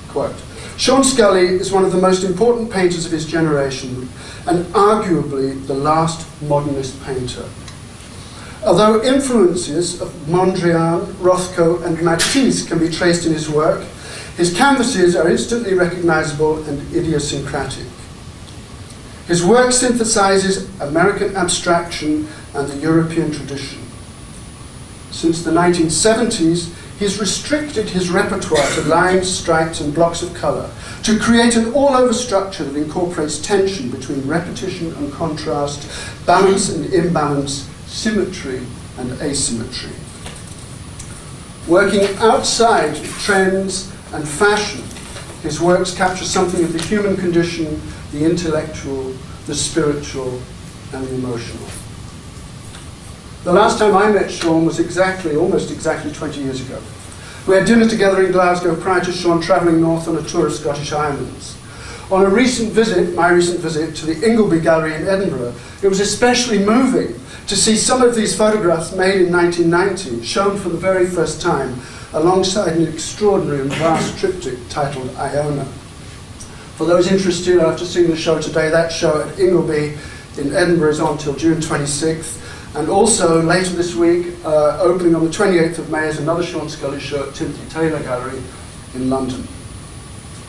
quote, "Sean Scully is one of the most important painters of his generation and arguably the last modernist painter. Although influences of Mondrian, Rothko and Matisse can be traced in his work, his canvases are instantly recognizable and idiosyncratic. His work synthesizes American abstraction and the European tradition. Since the 1970s, he's restricted his repertoire to lines, stripes, and blocks of color to create an all-over structure that incorporates tension between repetition and contrast, balance and imbalance, symmetry and asymmetry. Working outside trends and fashion, his works capture something of the human condition, the intellectual, the spiritual, and the emotional." The last time I met Sean was almost exactly 20 years ago. We had dinner together in Glasgow prior to Sean travelling north on a tour of Scottish Islands. On my recent visit to the Ingleby Gallery in Edinburgh, it was especially moving to see some of these photographs made in 1990 shown for the very first time alongside an extraordinary and vast triptych titled Iona. For those interested, after seeing the show today, that show at Ingleby in Edinburgh is on till June 26th. And also, later this week, opening on the 28th of May, is another Sean Scully show at Timothy Taylor Gallery in London.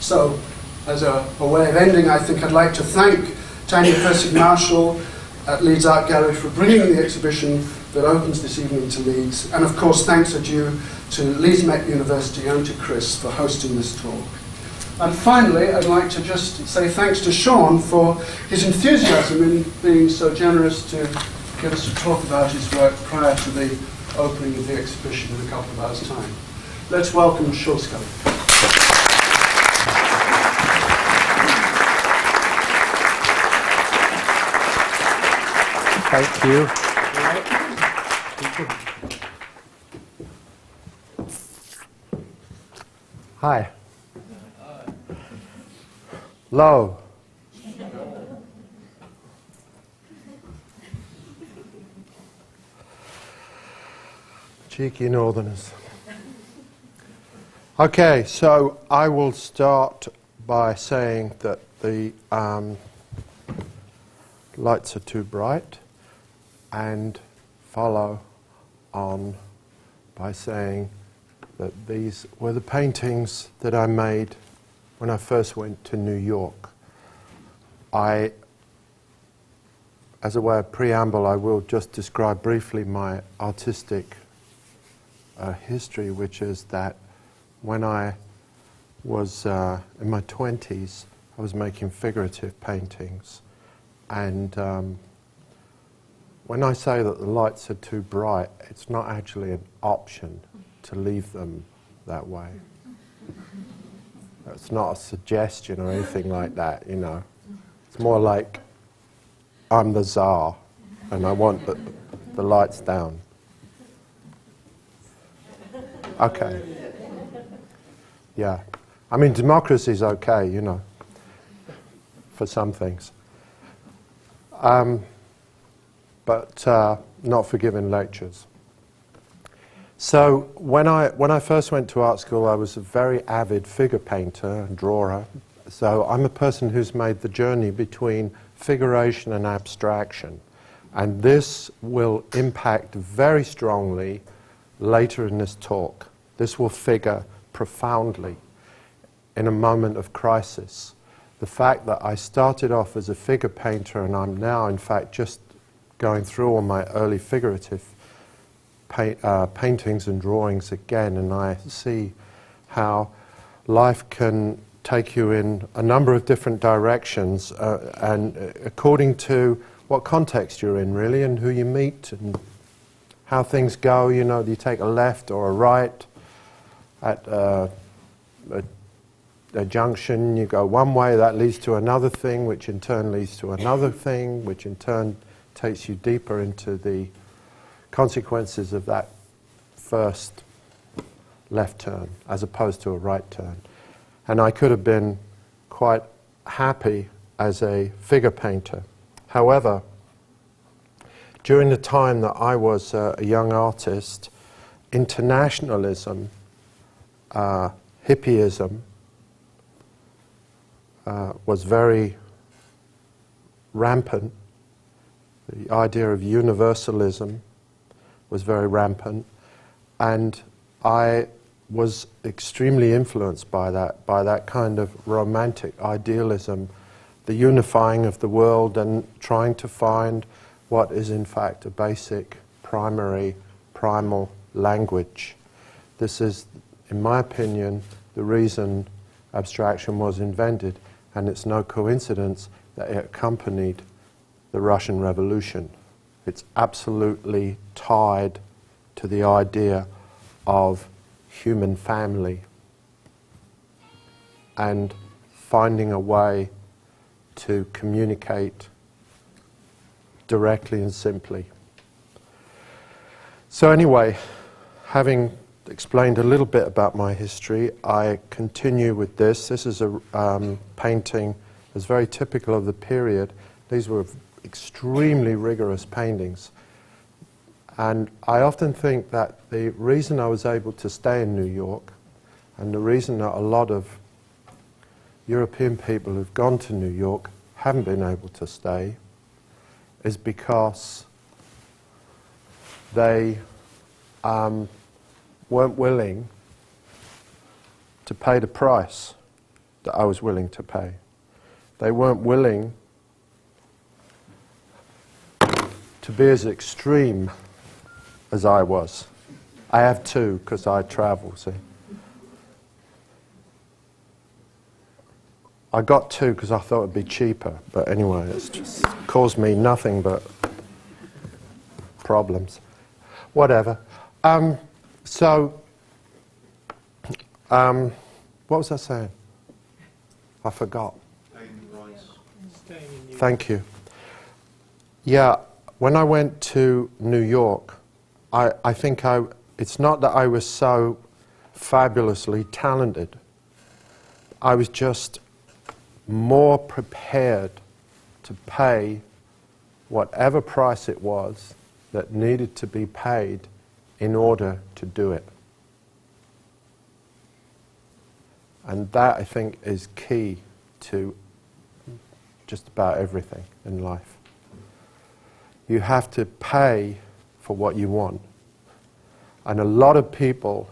So, as a way of ending, I think I'd like to thank Tanya Persig-Marshall at Leeds Art Gallery for bringing the exhibition that opens this evening to Leeds. And of course, thanks are due to Leeds Met University and to Chris for hosting this talk. And finally, I'd like to just say thanks to Sean for his enthusiasm in being so generous to give us a talk about his work prior to the opening of the exhibition in a couple of hours' time. Let's welcome Sean Scully. Thank you. Hi. Low. Cheeky northerners. Okay, so I will start by saying that the lights are too bright, and follow on by saying that these were the paintings that I made when I first went to New York. As a way of preamble, I will just describe briefly my artistic history, which is that when I was in my 20s, I was making figurative paintings. And when I say that the lights are too bright, it's not actually an option to leave them that way. It's not a suggestion or anything like that, you know. It's more like I'm the Tsar and I want the lights down. Okay. Yeah. I mean, democracy is okay, you know, for some things. But not for giving lectures. So when I first went to art school, I was a very avid figure painter and drawer. So I'm a person who's made the journey between figuration and abstraction. And this will impact very strongly later in this talk. This will figure profoundly in a moment of crisis. The fact that I started off as a figure painter and I'm now, in fact, just going through all my early figurative paintings and drawings again, and I see how life can take you in a number of different directions and according to what context you're in, really, and who you meet and how things go. You know, you take a left or a right at a junction, you go one way, that leads to another thing, which in turn leads to another thing, which in turn takes you deeper into the consequences of that first left turn as opposed to a right turn. And I could have been quite happy as a figure painter. However, during the time that I was a young artist, internationalism, hippieism, was very rampant. The idea of universalism was very rampant, and I was extremely influenced by that kind of romantic idealism, the unifying of the world and trying to find what is in fact a basic, primary, primal language. This is, in my opinion, the reason abstraction was invented, and it's no coincidence that it accompanied the Russian Revolution. It's absolutely tied to the idea of human family and finding a way to communicate directly and simply. So anyway, having explained a little bit about my history, I continue with this. This is a painting that's very typical of the period. These were extremely rigorous paintings. And I often think that the reason I was able to stay in New York, and the reason that a lot of European people who've gone to New York haven't been able to stay, is because they weren't willing to pay the price that I was willing to pay. They weren't willing to be as extreme as I was. I have two because I travel, see. I got two because I thought it'd be cheaper, but anyway, it's just caused me nothing but problems. Whatever. What was I saying? I forgot. Thank you. Yeah, when I went to New York, I think it's not that I was so fabulously talented. I was just more prepared to pay whatever price it was that needed to be paid in order to do it. And that, I think, is key to just about everything in life. You have to pay for what you want. And a lot of people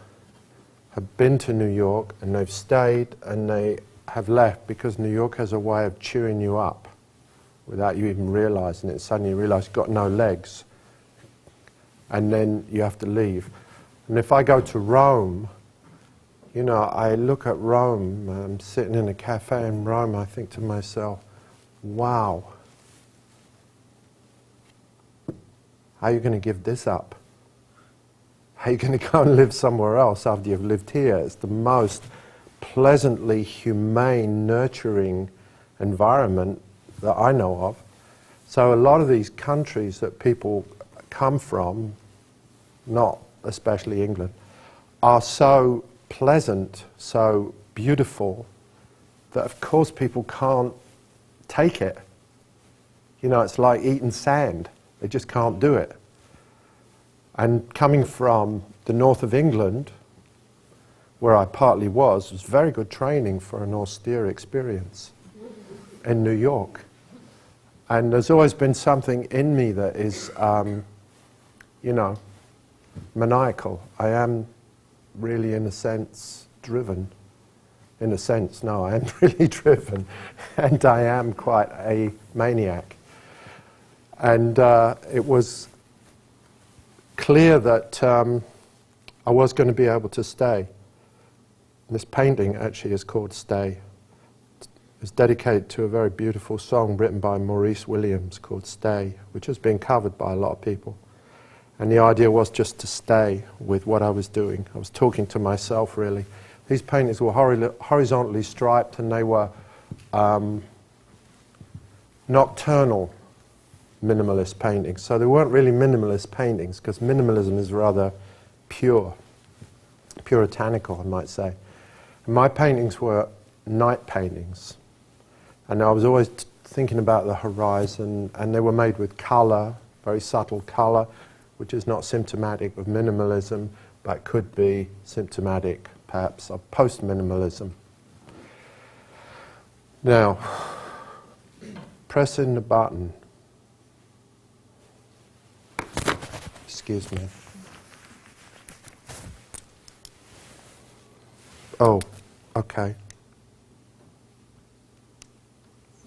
have been to New York and they've stayed and they have left because New York has a way of chewing you up without you even realizing it. Suddenly you realize you've got no legs. And then you have to leave. And if I go to Rome, you know, I look at Rome, I'm sitting in a cafe in Rome, I think to myself, wow, how are you going to give this up? How are you going to go and live somewhere else after you've lived here? It's the most pleasantly humane, nurturing environment that I know of. So a lot of these countries that people come from, not especially England, are so pleasant, so beautiful, that of course people can't take it. You know, it's like eating sand. They just can't do it. And coming from the north of England, where I partly was very good training for an austere experience in New York. And there's always been something in me that is, you know, maniacal. I am really, in a sense, driven. In a sense, no, I am really driven. And I am quite a maniac. And it was clear that I was going to be able to stay. This painting actually is called Stay. It's dedicated to a very beautiful song written by Maurice Williams called Stay, which has been covered by a lot of people. And the idea was just to stay with what I was doing. I was talking to myself, really. These paintings were horizontally striped, and they were nocturnal minimalist paintings. So they weren't really minimalist paintings, because minimalism is rather pure, puritanical, I might say. And my paintings were night paintings. And I was always thinking about the horizon, and they were made with colour, very subtle colour, which is not symptomatic of minimalism, but could be symptomatic, perhaps, of post-minimalism. Now, pressing the button. Excuse me. Oh, okay.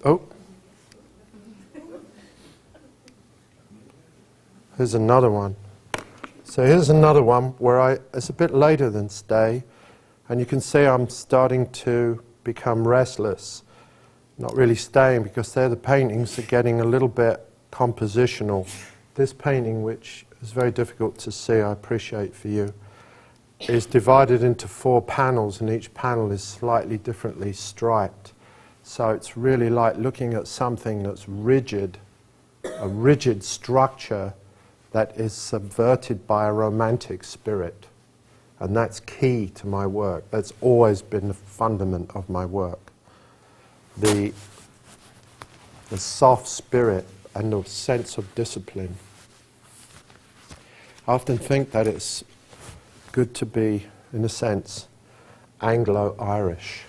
Oh. Here's another one. So here's another one where it's a bit later than stay, and you can see I'm starting to become restless. Not really staying, because there the paintings are getting a little bit compositional. This painting, which is very difficult to see, I appreciate for you, is divided into 4 panels, and each panel is slightly differently striped. So it's really like looking at something that's rigid, a rigid structure that is subverted by a romantic spirit. And that's key to my work. That's always been the fundament of my work. The soft spirit and the sense of discipline. I often think that it's good to be, in a sense, Anglo-Irish,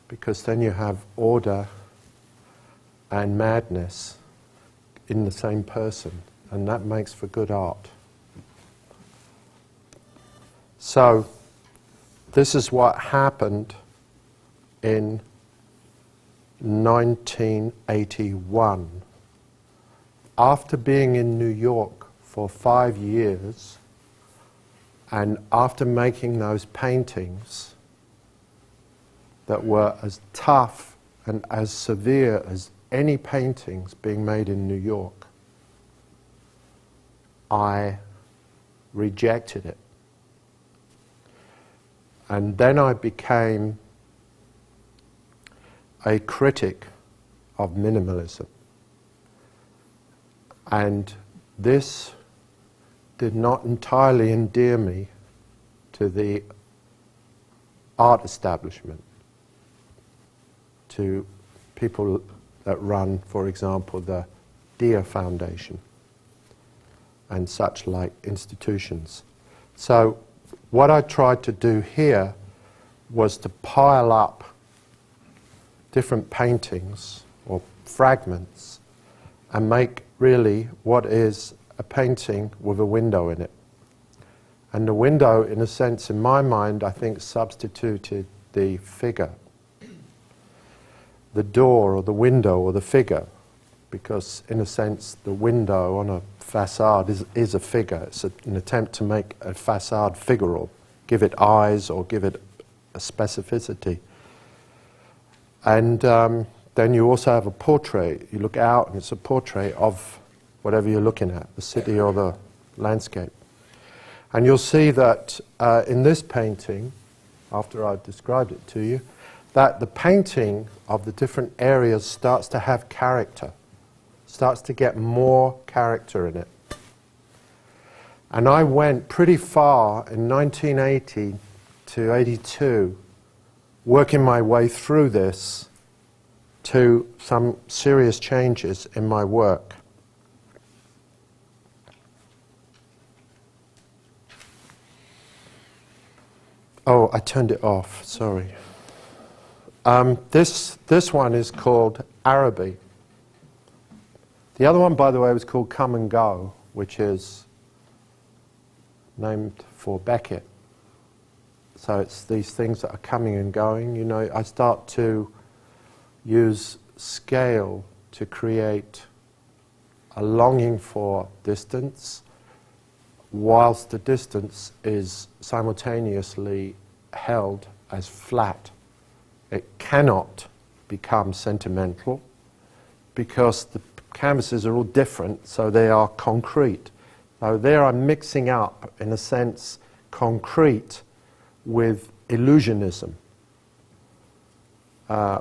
because then you have order and madness in the same person, and that makes for good art. So, this is what happened in 1981. After being in New York for 5 years, and after making those paintings that were as tough and as severe as any paintings being made in New York, I rejected it. And then I became a critic of minimalism. And this did not entirely endear me to the art establishment, to people that run, for example, the Deer Foundation and such like institutions. So what I tried to do here was to pile up different paintings or fragments and make really what is a painting with a window in it. And the window, in a sense, in my mind, I think substituted the figure. The door or the window or the figure, because in a sense the window on a facade is a figure. It's an attempt to make a facade figural, give it eyes or give it a specificity. And then you also have a portrait. You look out and it's a portrait of whatever you're looking at, the city or the landscape. And you'll see that in this painting, after I've described it to you, that the painting of the different areas starts to have character, starts to get more character in it. And I went pretty far in 1980 to 82, working my way through this to some serious changes in my work. Oh, I turned it off, sorry. This one is called Araby. The other one, by the way, was called Come and Go, which is named for Beckett. So it's these things that are coming and going. You know, I start to use scale to create a longing for distance, whilst the distance is simultaneously held as flat. It cannot become sentimental because the canvases are all different, so they are concrete. So there I'm mixing up, in a sense, concrete with illusionism,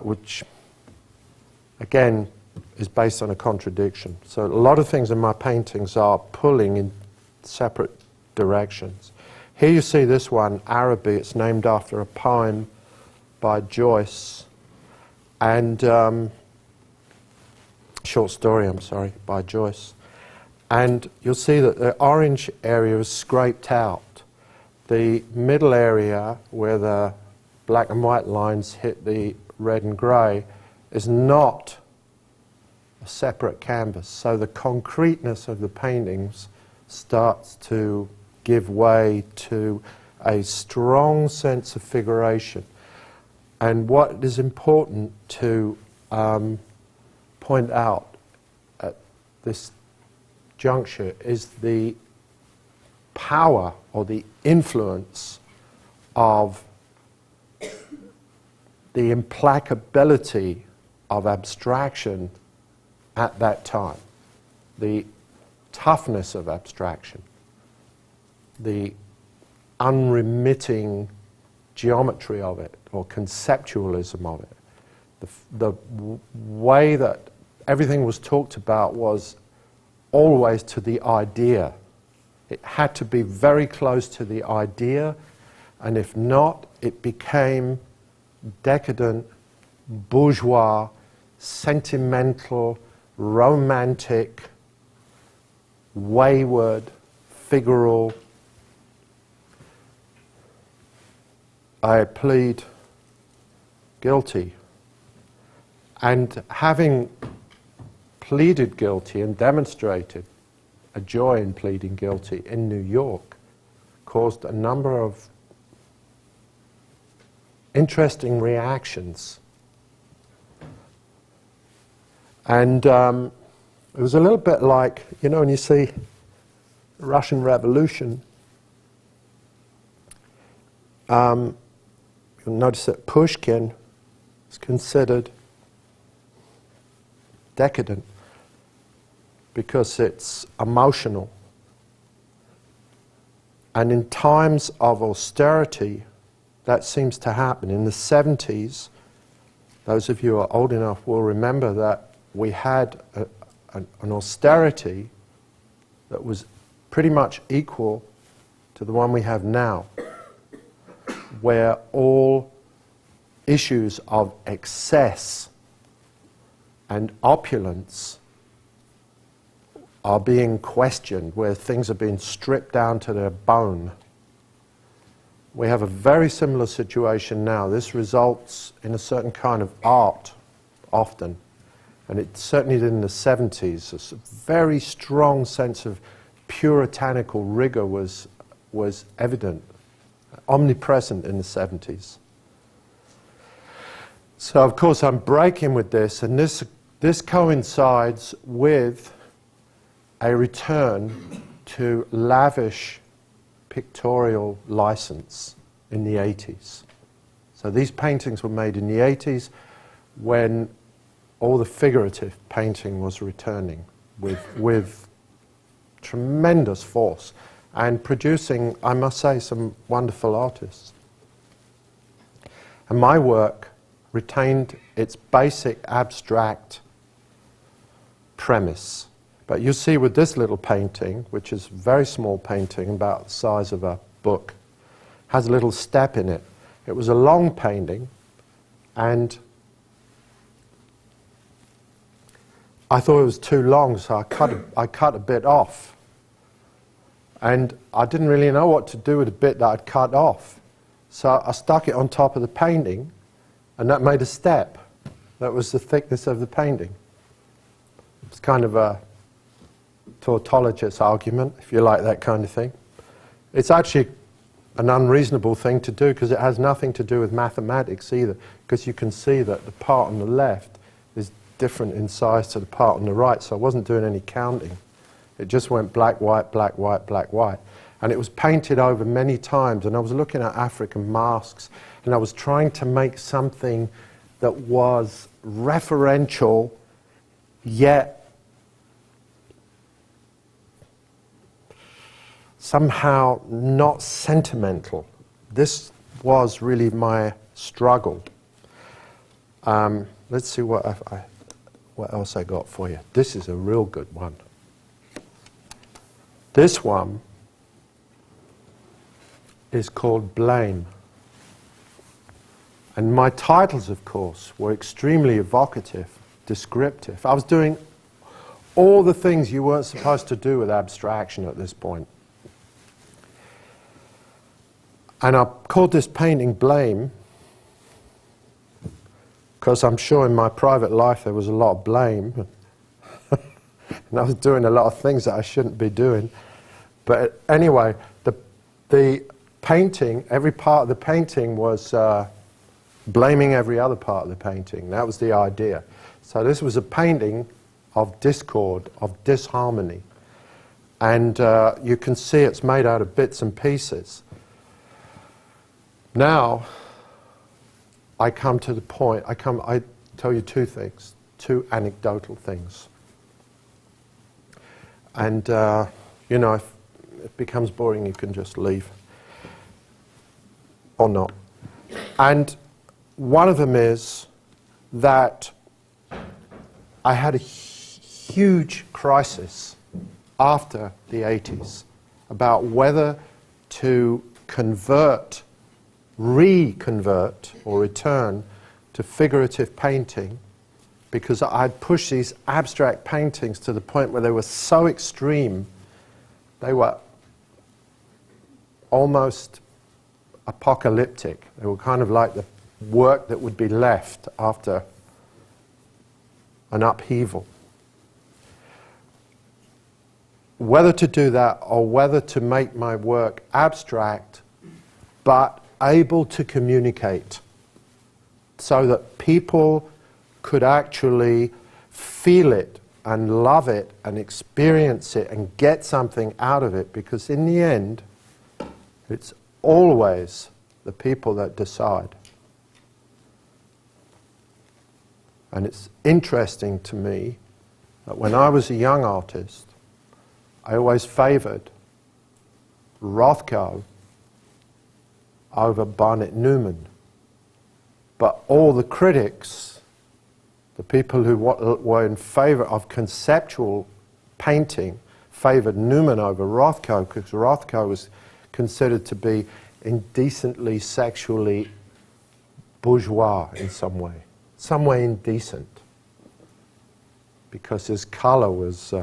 which again is based on a contradiction. So a lot of things in my paintings are pulling in separate directions. Here you see this one, Araby. It's named after a poem by Joyce, and short story, by Joyce. And you'll see that the orange area is scraped out. The middle area, where the black and white lines hit the red and grey, is not a separate canvas. So the concreteness of the paintings starts to give way to a strong sense of figuration. And what is important to point out at this juncture is the power or the influence of the implacability of abstraction at that time, the toughness of abstraction, the unremitting geometry of it, or conceptualism of it. The way that everything was talked about was always to the idea. It had to be very close to the idea, and if not, it became decadent, bourgeois, sentimental, romantic, wayward, figural. I plead guilty. And having pleaded guilty and demonstrated a joy in pleading guilty in New York, caused a number of interesting reactions. And it was a little bit like, you know, when you see the Russian Revolution, you'll notice that Pushkin is considered decadent because it's emotional. And in times of austerity, that seems to happen. In the 70s, those of you who are old enough will remember that we had an austerity that was pretty much equal to the one we have now, where all issues of excess and opulence are being questioned, where things are being stripped down to their bone. We have a very similar situation now. This results in a certain kind of art, often, and it certainly did in the 70s. A very strong sense of puritanical rigor was evident, omnipresent in the 70s. So, of course, I'm breaking with this, and this coincides with a return to lavish pictorial license in the 80s. So these paintings were made in the 80s when all the figurative painting was returning with tremendous force and producing, I must say, some wonderful artists. And my work retained its basic abstract premise. But you see with this little painting, which is a very small painting, about the size of a book, has a little step in it. It was a long painting, and I thought it was too long, so I cut a bit off. And I didn't really know what to do with the bit that I'd cut off. So I stuck it on top of the painting, and that made a step. That was the thickness of the painting. It's kind of a tautologist argument, if you like that kind of thing. It's actually an unreasonable thing to do because it has nothing to do with mathematics either, because you can see that the part on the left is different in size to the part on the right, so I wasn't doing any counting. It just went black, white, black, white, black, white. And it was painted over many times, and I was looking at African masks, and I was trying to make something that was referential, yet somehow not sentimental. This was really my struggle. Let's see what else I got for you. This is a real good one. This one is called Blaine. And my titles, of course, were extremely evocative, descriptive. I was doing all the things you weren't supposed to do with abstraction at this point. And I called this painting Blaine because I'm sure in my private life there was a lot of blame. And I was doing a lot of things that I shouldn't be doing. But anyway, the painting, every part of the painting was blaming every other part of the painting. That was the idea. So this was a painting of discord, of disharmony. And you can see it's made out of bits and pieces. Now, I come to the point, I tell you two things, two anecdotal things. And, you know, if it becomes boring, you can just leave. Or not. And one of them is that I had a huge crisis after the 80s about whether to reconvert or return to figurative painting, because I'd pushed these abstract paintings to the point where they were so extreme, they were almost apocalyptic. They were kind of like the work that would be left after an upheaval. Whether to do that or whether to make my work abstract but able to communicate so that people could actually feel it and love it and experience it and get something out of it, because in the end, it's always the people that decide. And it's interesting to me that when I was a young artist, I always favoured Rothko over Barnett Newman. But all the critics, the people who were in favour of conceptual painting, favoured Newman over Rothko, because Rothko was considered to be indecently sexually bourgeois in some way indecent, because his colour was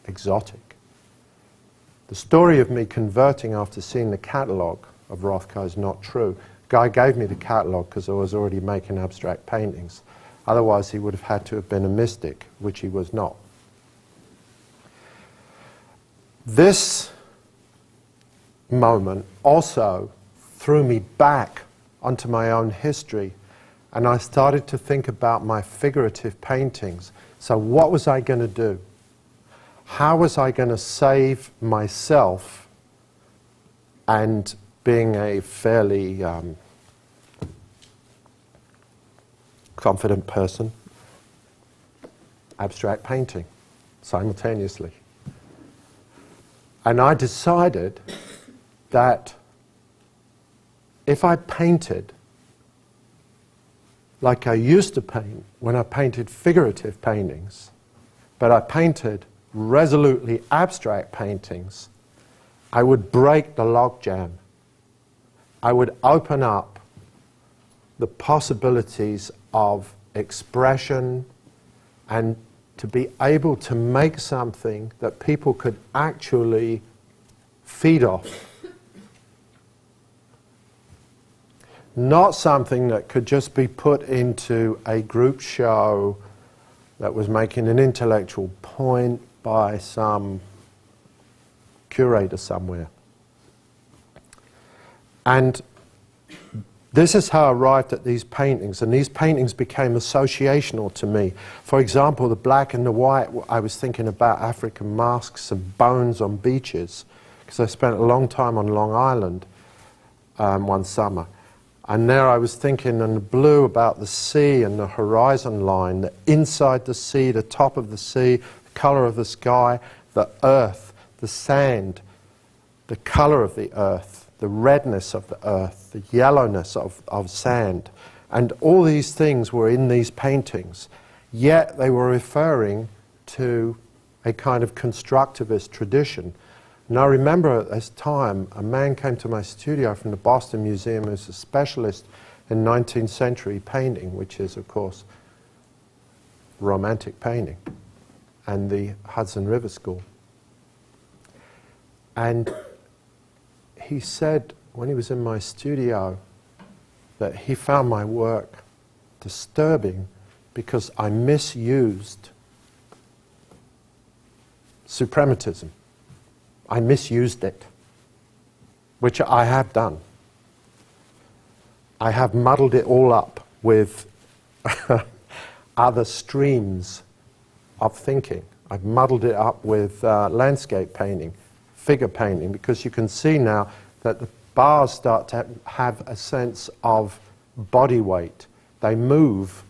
exotic. The story of me converting after seeing the catalogue of Rothko is not true. The guy gave me the catalogue because I was already making abstract paintings. Otherwise he would have had to have been a mystic, which he was not. This moment also threw me back onto my own history, and I started to think about my figurative paintings. So what was I going to do? How was I going to save myself, and being a fairly confident person, abstract painting simultaneously? And I decided that if I painted like I used to paint when I painted figurative paintings, but I painted resolutely abstract paintings, I would break the logjam. I would open up the possibilities of expression and to be able to make something that people could actually feed off. Not something that could just be put into a group show that was making an intellectual point by some curator somewhere. And this is how I arrived at these paintings, and these paintings became associational to me. For example, the black and the white, I was thinking about African masks and bones on beaches, because I spent a long time on Long Island one summer. And there I was thinking in the blue about the sea and the horizon line, the inside the sea, the top of the sea, the colour of the sky, the earth, the sand, the colour of the earth, the redness of the earth, the yellowness of sand. And all these things were in these paintings, yet they were referring to a kind of constructivist tradition. And I remember at this time, a man came to my studio from the Boston Museum who's a specialist in 19th century painting, which is, of course, Romantic painting, and the Hudson River School. And he said, when he was in my studio, that he found my work disturbing because I misused suprematism. I misused it, which I have done. I have muddled it all up with other streams of thinking. I've muddled it up with landscape painting, figure painting, because you can see now that the bars start to have a sense of body weight. They move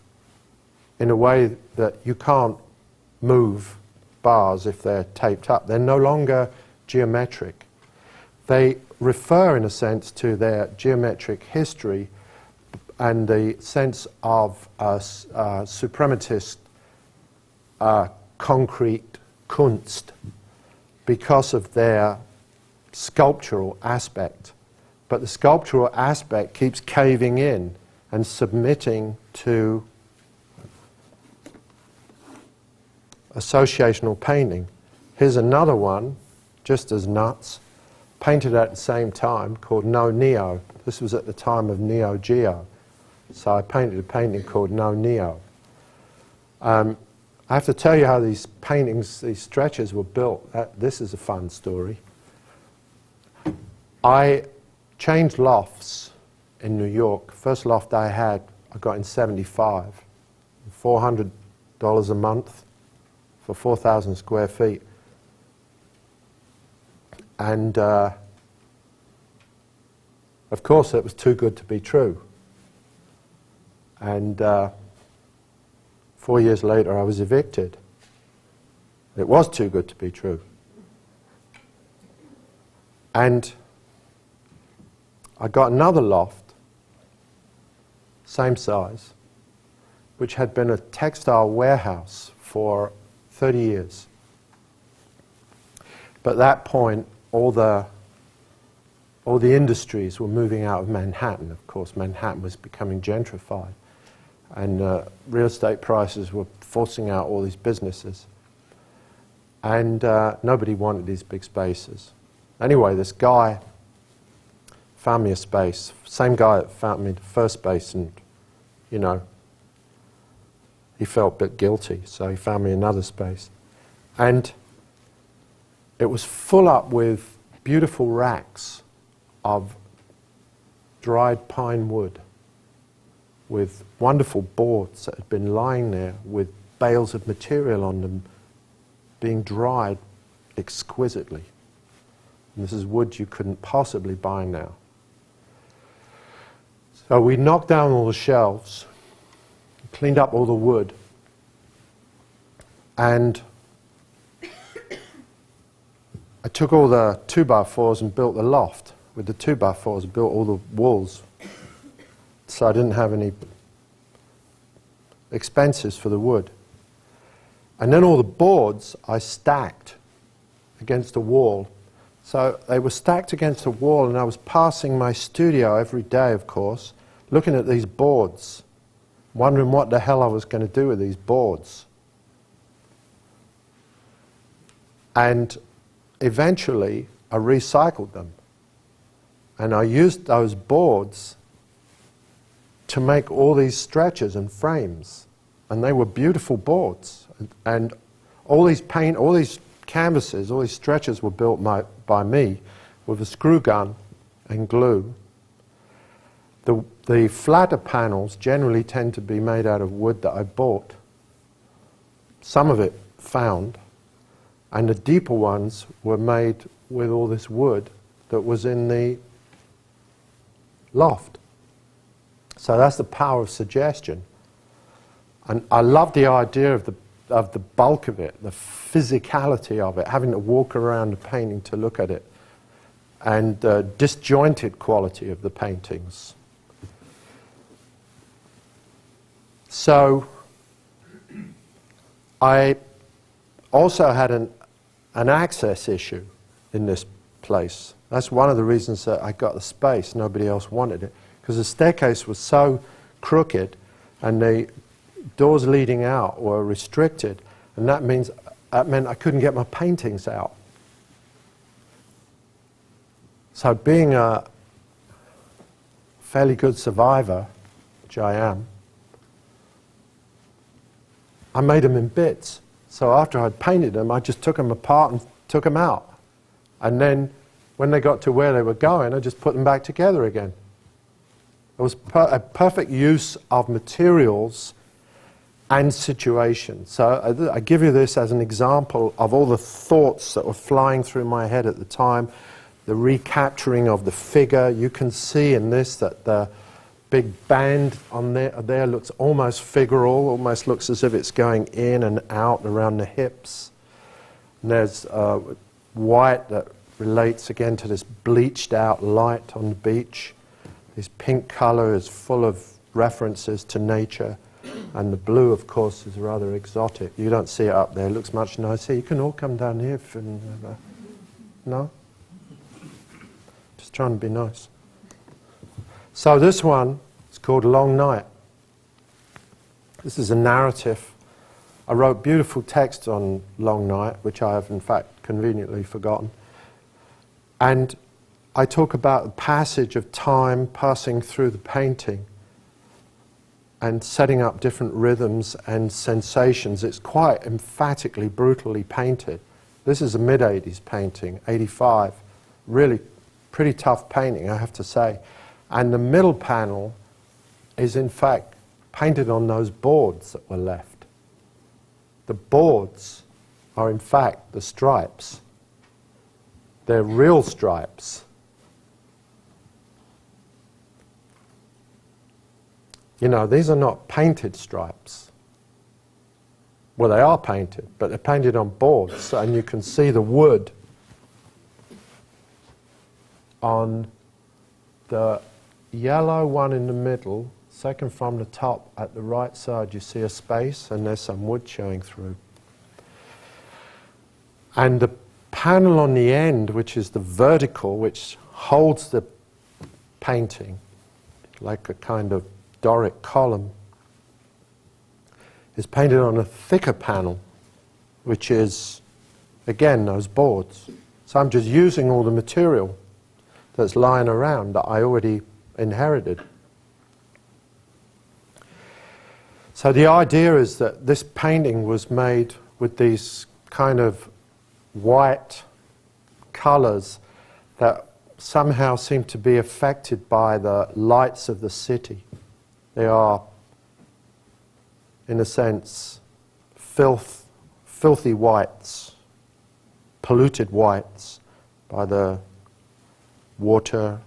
in a way that you can't move bars if they're taped up. They're no longer geometric. They refer, in a sense, to their geometric history and the sense of suprematist concrete Kunst because of their sculptural aspect. But the sculptural aspect keeps caving in and submitting to associational painting. Here's another one, just as nuts, painted at the same time, called No Neo. This was at the time of Neo Geo. So I painted a painting called No Neo. I have to tell you how these paintings, these stretchers were built. This is a fun story. I changed lofts in New York. First loft I had, I got in '75. $400 a month for 4,000 square feet. And of course it was too good to be true. And 4 years later I was evicted. It was too good to be true. And I got another loft, same size, which had been a textile warehouse for 30 years. But at that point, all the industries were moving out of Manhattan. Of course, Manhattan was becoming gentrified, and real estate prices were forcing out all these businesses. And nobody wanted these big spaces. Anyway, this guy found me a space, same guy that found me the first space, and, you know, he felt a bit guilty, so he found me another space. And it was full up with beautiful racks of dried pine wood, with wonderful boards that had been lying there with bales of material on them, being dried exquisitely. And this is wood you couldn't possibly buy now. So we knocked down all the shelves, cleaned up all the wood, and I took all the 2x4s and built the loft. With the 2x4s, I built all the walls, so I didn't have any expenses for the wood. And then all the boards I stacked against the wall. So they were stacked against the wall, and I was passing my studio every day, of course, looking at these boards, wondering what the hell I was going to do with these boards. And eventually, I recycled them. And I used those boards to make all these stretchers and frames. And they were beautiful boards. And all these canvases, all these stretchers were built by me with a screw gun and glue. The flatter panels generally tend to be made out of wood that I bought, some of it found, and the deeper ones were made with all this wood that was in the loft. So that's the power of suggestion. And I love the idea of the bulk of it, the physicality of it, having to walk around the painting to look at it, and the disjointed quality of the paintings. So I also had an access issue in this place. That's one of the reasons that I got the space. Nobody else wanted it, because the staircase was so crooked and the doors leading out were restricted, and that meant I couldn't get my paintings out. So being a fairly good survivor, which I am, I made them in bits. So after I'd painted them, I just took them apart and took them out. And then when they got to where they were going, I just put them back together again. It was a perfect use of materials and situations. So I give you this as an example of all the thoughts that were flying through my head at the time, the recapturing of the figure. You can see in this that the big band on there looks almost figural, almost looks as if it's going in and out around the hips. And there's white that relates again to this bleached out light on the beach. This pink colour is full of references to nature, and the blue, of course, is rather exotic. You don't see it up there. It looks much nicer. You can all come down here if no? Just trying to be nice. So this one is called Long Night. This is a narrative. I wrote beautiful text on Long Night, which I have in fact conveniently forgotten. And I talk about the passage of time passing through the painting and setting up different rhythms and sensations. It's quite emphatically, brutally painted. This is a mid-80s painting, 85. Really pretty tough painting, I have to say. And the middle panel is in fact painted on those boards that were left. The boards are in fact the stripes. They're real stripes. You know, these are not painted stripes. Well, they are painted, but they're painted on boards, and you can see the wood on the yellow one in the middle. Second from the top at the right side, you see a space, and there's some wood showing through. And the panel on the end, which is the vertical, which holds the painting like a kind of Doric column, is painted on a thicker panel, which is, again, those boards. So I'm just using all the material that's lying around that I already inherited. So the idea is that this painting was made with these kind of white colours that somehow seem to be affected by the lights of the city. They are, in a sense, filthy whites, polluted whites by the water,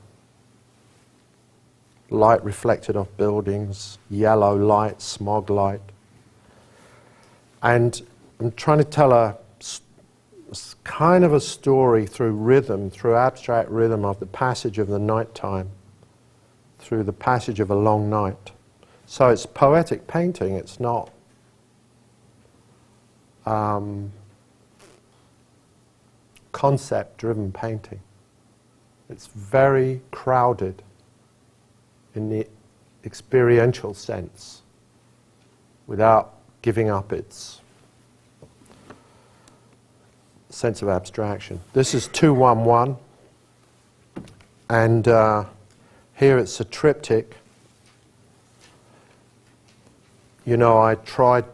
light reflected off buildings, yellow light, smog light. And I'm trying to tell a kind of a story through rhythm, through abstract rhythm of the passage of the night time, through the passage of a long night. So it's poetic painting, it's not concept-driven painting. It's very crowded in the experiential sense without giving up its sense of abstraction. This is 211, and here it's a triptych. You know, I tried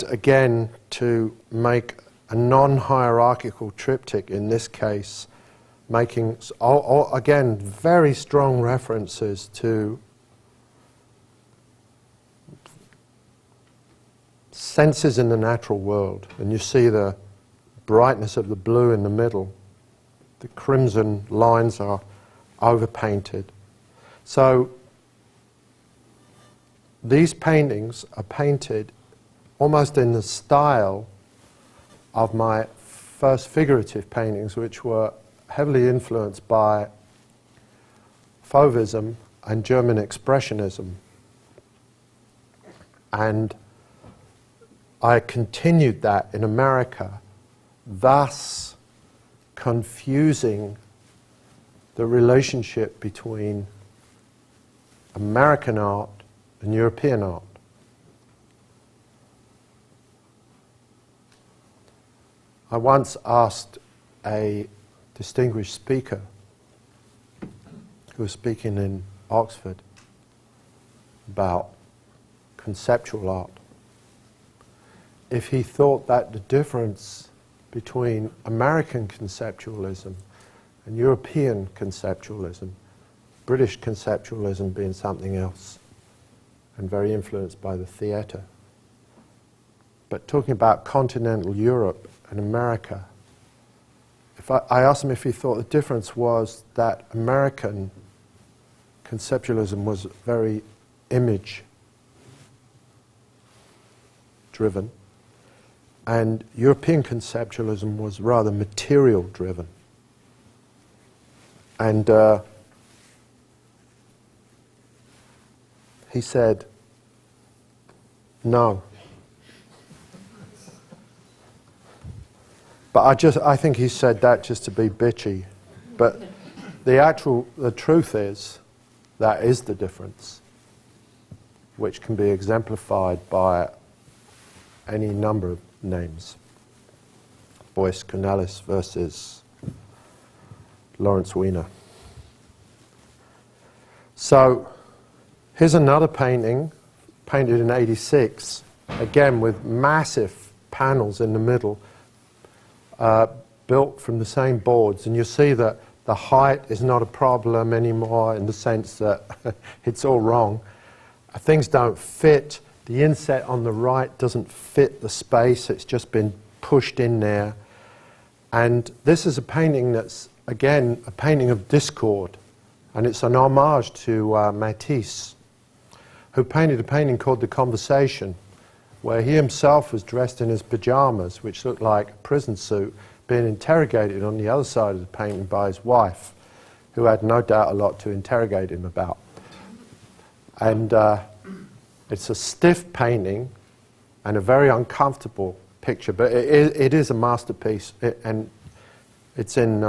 again to make a non-hierarchical triptych in this case, making, again, very strong references to senses in the natural world. And you see the brightness of the blue in the middle. The crimson lines are overpainted. So these paintings are painted almost in the style of my first figurative paintings, which were heavily influenced by Fauvism and German Expressionism. And I continued that in America, thus confusing the relationship between American art and European art. I once asked a distinguished speaker who was speaking in Oxford about conceptual art. If he thought that the difference between American conceptualism and European conceptualism, British conceptualism being something else, and very influenced by the theatre. But talking about continental Europe and America, if I asked him if he thought the difference was that American conceptualism was very image-driven, and European conceptualism was rather material-driven. And he said, no. But I think he said that just to be bitchy. But the truth is, that is the difference, which can be exemplified by any number of names. Boyce Cornelis versus Lawrence Weiner. So, here's another painting, painted in '86, again with massive panels in the middle, built from the same boards, and you see that the height is not a problem anymore in the sense that it's all wrong. Things don't fit. The inset on the right doesn't fit the space. It's just been pushed in there. And this is a painting that's, again, a painting of discord. And it's an homage to Matisse, who painted a painting called The Conversation, where he himself was dressed in his pajamas, which looked like a prison suit, being interrogated on the other side of the painting by his wife, who had no doubt a lot to interrogate him about. And it's a stiff painting and a very uncomfortable picture, but it is a masterpiece, and it's in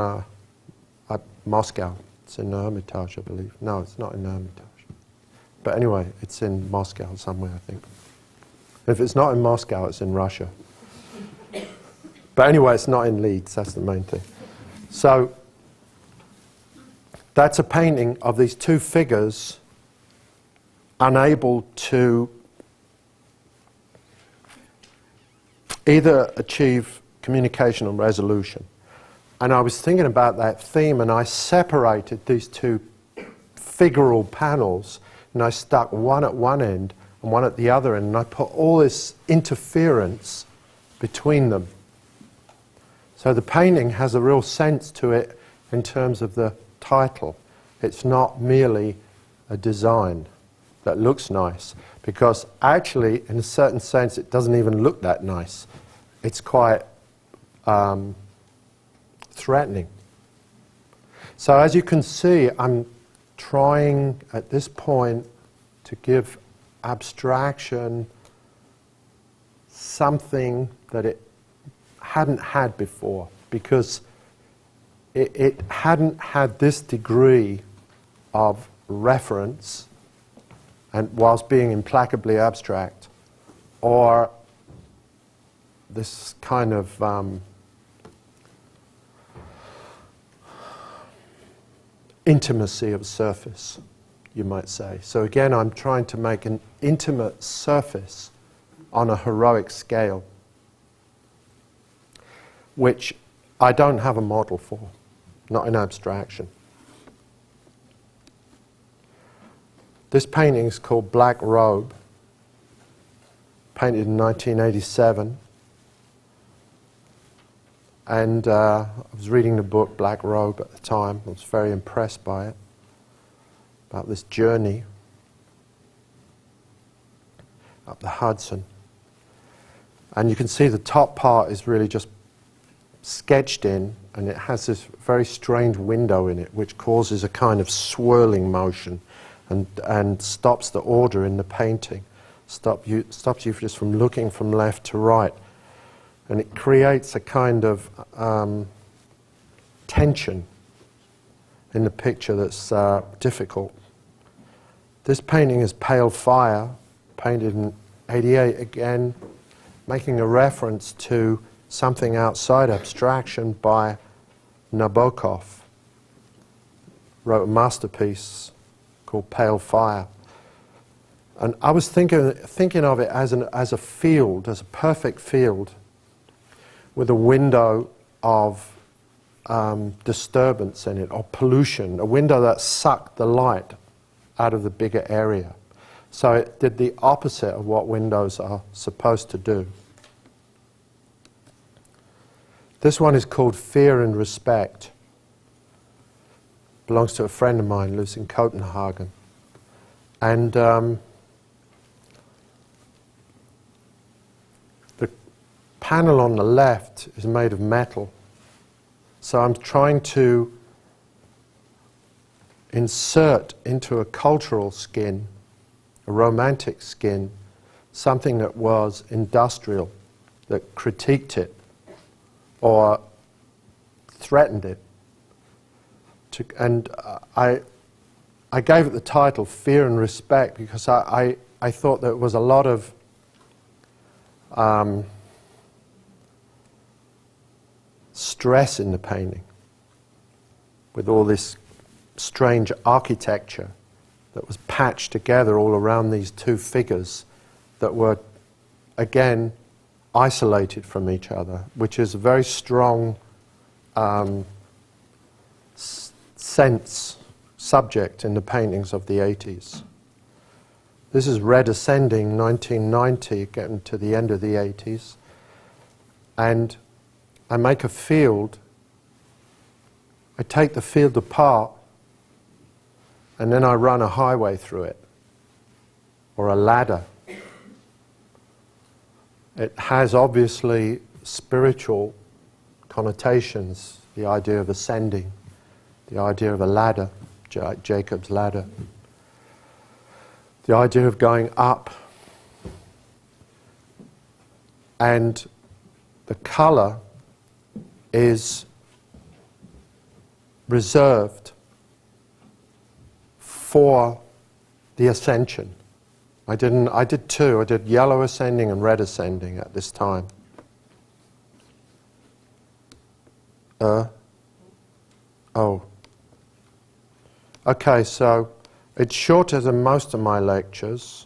Moscow. It's in the Hermitage, I believe. No, it's not in the Hermitage. But anyway, it's in Moscow somewhere, I think. If it's not in Moscow, it's in Russia. But anyway, it's not in Leeds, that's the main thing. So, that's a painting of these two figures unable to either achieve communication or resolution. And I was thinking about that theme, and I separated these two figural panels, and I stuck one at one end and one at the other end, and I put all this interference between them. So the painting has a real sense to it in terms of the title. It's not merely a design that looks nice, because actually, in a certain sense, it doesn't even look that nice. It's quite threatening. So as you can see, I'm trying at this point to give abstraction something that it hadn't had before, because it hadn't had this degree of reference, and whilst being implacably abstract, or this kind of intimacy of surface, you might say. So again, I'm trying to make an intimate surface on a heroic scale, which I don't have a model for, not in abstraction. This painting is called Black Robe, painted in 1987. And I was reading the book Black Robe at the time. I was very impressed by it, about this journey up the Hudson. And you can see the top part is really just sketched in, and it has this very strange window in it, which causes a kind of swirling motion and stops the order in the painting, stops you just from looking from left to right. And it creates a kind of tension in the picture that's difficult. This painting is Pale Fire, painted in '88, again, making a reference to something outside abstraction by Nabokov. Wrote a masterpiece called Pale Fire. And I was thinking of it as a field, as a perfect field, with a window of disturbance in it, or pollution, a window that sucked the light out of the bigger area. So it did the opposite of what windows are supposed to do. This one is called Fear and Respect. Belongs to a friend of mine, lives in Copenhagen. And the panel on the left is made of metal. So I'm trying to insert into a cultural skin, a romantic skin, something that was industrial, that critiqued it or threatened it. And I gave it the title Fear and Respect because I thought there was a lot of stress in the painting, with all this strange architecture that was patched together all around these two figures that were, again, isolated from each other, which is a very strong subject in the paintings of the 80s. This is Red Ascending, 1990, getting to the end of the 80s. And I make a field, I take the field apart, and then I run a highway through it, or a ladder. It has obviously spiritual connotations, the idea of ascending, the idea of a ladder, Jacob's ladder, the idea of going up. And the colour is reserved for the ascension. I did two. I did yellow ascending and red ascending at this time. Oh. Okay, so it's shorter than most of my lectures,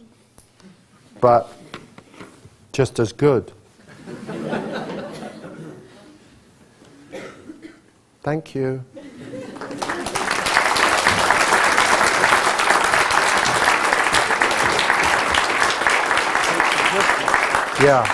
but just as good. Thank you. Yeah.